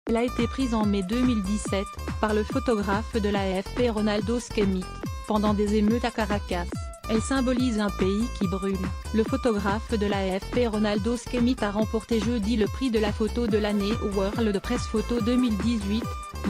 Elle a été prise en mai 2017, par le photographe de l'AFP Ronaldo Schmidt, pendant des émeutes à Caracas. Elle symbolise un pays qui brûle. Le photographe de l'AFP Ronaldo Schmidt a remporté jeudi le prix de la photo de l'année au World Press Photo 2018,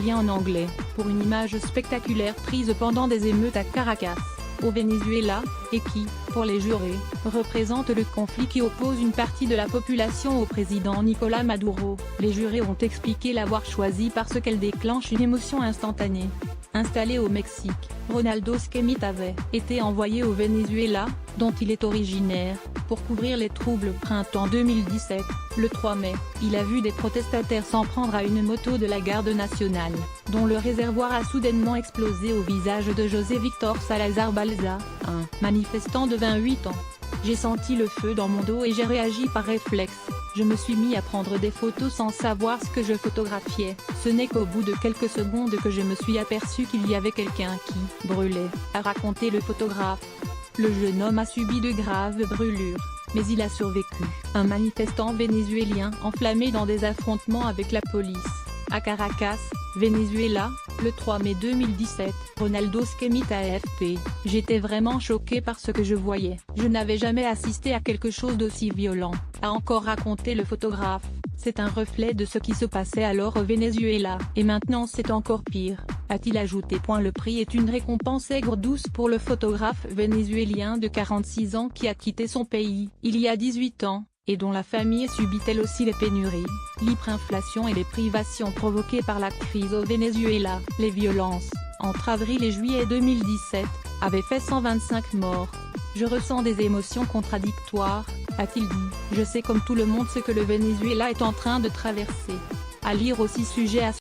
lien en anglais, pour une image spectaculaire prise pendant des émeutes à Caracas, au Venezuela, et qui, pour les jurés, représente le conflit qui oppose une partie de la population au président Nicolás Maduro. Les jurés ont expliqué l'avoir choisi parce qu'elle déclenche une émotion instantanée. Installé au Mexique, Ronaldo Schmidt avait été envoyé au Venezuela, dont il est originaire, pour couvrir les troubles printemps 2017. Le 3 mai, il a vu des protestataires s'en prendre à une moto de la garde nationale, dont le réservoir a soudainement explosé au visage de José Victor Salazar Balza, un manifestant de 28 ans. J'ai senti le feu dans mon dos et j'ai réagi par réflexe. Je me suis mis à prendre des photos sans savoir ce que je photographiais. Ce n'est qu'au bout de quelques secondes que je me suis aperçu qu'il y avait quelqu'un qui brûlait, a raconté le photographe. Le jeune homme a subi de graves brûlures, mais il a survécu. Un manifestant vénézuélien enflammé dans des affrontements avec la police. À Caracas, Venezuela, le 3 mai 2017, Ronaldo Schmidt AFP. J'étais vraiment choqué par ce que je voyais. Je n'avais jamais assisté à quelque chose d'aussi violent, a encore raconté le photographe. C'est un reflet de ce qui se passait alors au Venezuela, et maintenant c'est encore pire, a-t-il ajouté. Le prix est une récompense aigre-douce pour le photographe vénézuélien de 46 ans qui a quitté son pays, il y a 18 ans, et dont la famille subit elle aussi les pénuries, l'hyperinflation et les privations provoquées par la crise au Venezuela. Les violences, entre avril et juillet 2017, avaient fait 125 morts. Je ressens des émotions contradictoires, a-t-il dit. Je sais comme tout le monde ce que le Venezuela est en train de traverser. À lire aussi sujet à